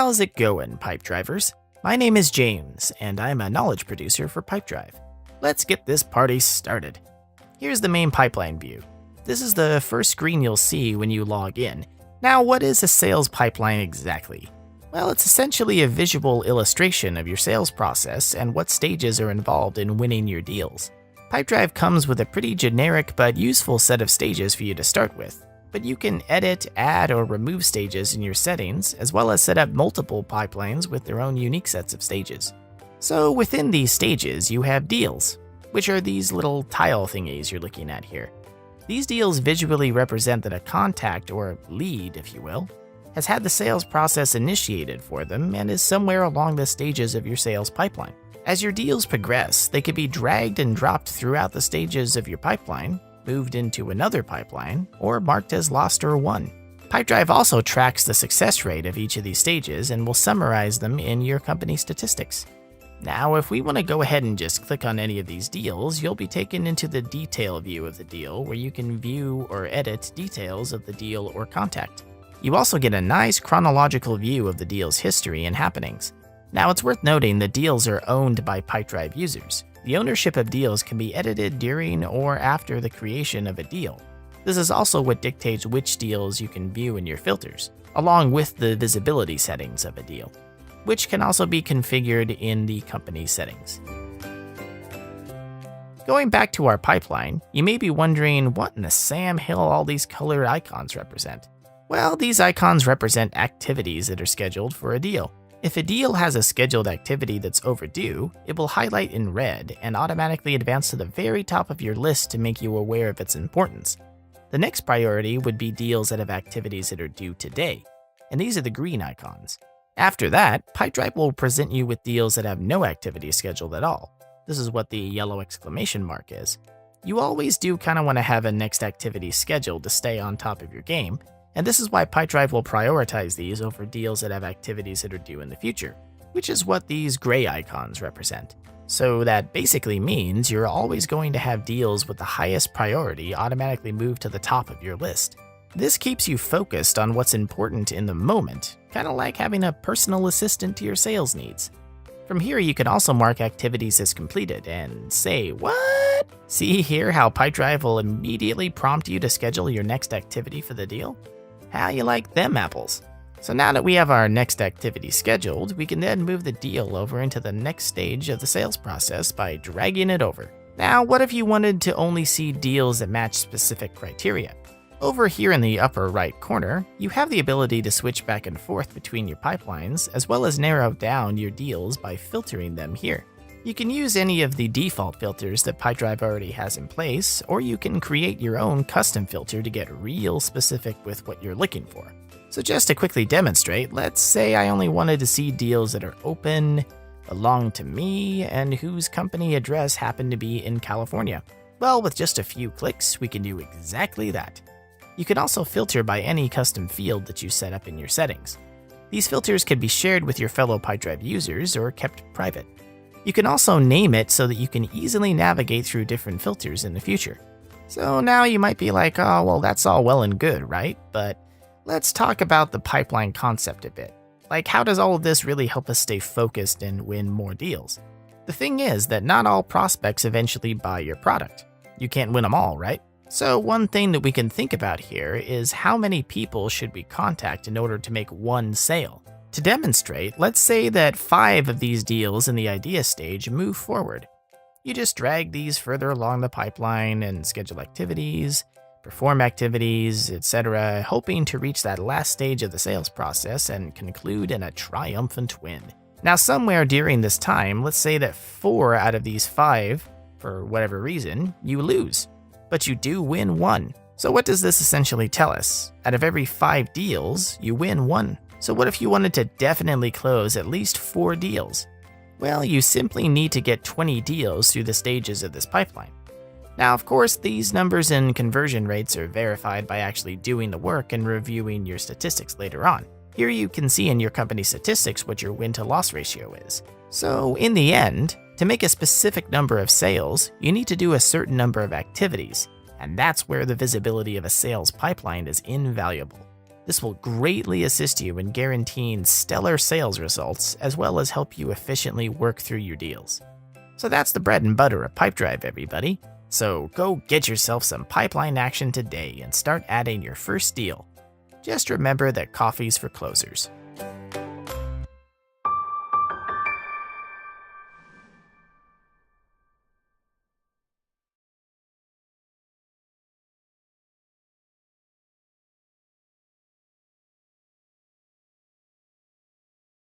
How's it going, pipe drivers? My name is James, and I'm a knowledge producer for Pipedrive. Let's get this party started. Here's the main pipeline view. This is the first screen you'll see when you log in. Now, what is a sales pipeline exactly? Well, it's essentially a visual illustration of your sales process and what stages are involved in winning your deals. Pipedrive comes with a pretty generic but useful set of stages for you to start with, but you can edit, add, or remove stages in your settings, as well as set up multiple pipelines with their own unique sets of stages. So within these stages, you have deals, which are these little tile thingies you're looking at here. These deals visually represent that a contact, or lead if you will, has had the sales process initiated for them and is somewhere along the stages of your sales pipeline. As your deals progress, they can be dragged and dropped throughout the stages of your pipeline, moved into another pipeline, or marked as lost or won. Pipedrive also tracks the success rate of each of these stages and will summarize them in your company statistics. Now, if we want to go ahead and just click on any of these deals, you'll be taken into the detail view of the deal where you can view or edit details of the deal or contact. You also get a nice chronological view of the deal's history and happenings. Now, it's worth noting that deals are owned by Pipedrive users. The ownership of deals can be edited during or after the creation of a deal. This is also what dictates which deals you can view in your filters, along with the visibility settings of a deal, which can also be configured in the company settings. Going back to our pipeline, you may be wondering what in the Sam Hill all these colored icons represent. Well, these icons represent activities that are scheduled for a deal. If a deal has a scheduled activity that's overdue, it will highlight in red and automatically advance to the very top of your list to make you aware of its importance. The next priority would be deals that have activities that are due today, and these are the green icons. After that, Pipedrive will present you with deals that have no activity scheduled at all. This is what the yellow exclamation mark is. You always do kind of want to have a next activity scheduled to stay on top of your game, and this is why Pipedrive will prioritize these over deals that have activities that are due in the future, which is what these gray icons represent. So that basically means you're always going to have deals with the highest priority automatically move to the top of your list. This keeps you focused on what's important in the moment, kind of like having a personal assistant to your sales needs. From here, you can also mark activities as completed and say, what? See here how Pipedrive will immediately prompt you to schedule your next activity for the deal? How you like them apples? So now that we have our next activity scheduled, we can then move the deal over into the next stage of the sales process by dragging it over. Now, what if you wanted to only see deals that match specific criteria? Over here in the upper right corner, you have the ability to switch back and forth between your pipelines, as well as narrow down your deals by filtering them here. You can use any of the default filters that Pipedrive already has in place, or you can create your own custom filter to get real specific with what you're looking for. So just to quickly demonstrate, let's say I only wanted to see deals that are open, belong to me, and whose company address happened to be in California. Well, with just a few clicks, we can do exactly that. You can also filter by any custom field that you set up in your settings. These filters can be shared with your fellow Pipedrive users or kept private. You can also name it so that you can easily navigate through different filters in the future. So now you might be like, oh, well, that's all well and good, right? But let's talk about the pipeline concept a bit. Like, how does all of this really help us stay focused and win more deals? The thing is that not all prospects eventually buy your product. You can't win them all, right? So one thing that we can think about here is how many people should we contact in order to make one sale? To demonstrate, let's say that 5 of these deals in the idea stage move forward. You just drag these further along the pipeline and schedule activities, perform activities, etc., hoping to reach that last stage of the sales process and conclude in a triumphant win. Now, somewhere during this time, let's say that 4 out of these 5, for whatever reason, you lose, but you do win 1. So what does this essentially tell us? Out of every 5 deals, you win 1. So what if you wanted to definitely close at least 4 deals? Well, you simply need to get 20 deals through the stages of this pipeline. Now, of course, these numbers and conversion rates are verified by actually doing the work and reviewing your statistics later on. Here you can see in your company statistics what your win-to-loss ratio is. So in the end, to make a specific number of sales, you need to do a certain number of activities, and that's where the visibility of a sales pipeline is invaluable. This will greatly assist you in guaranteeing stellar sales results, as well as help you efficiently work through your deals. So that's the bread and butter of Pipedrive, everybody. So go get yourself some pipeline action today and start adding your first deal. Just remember that coffee's for closers.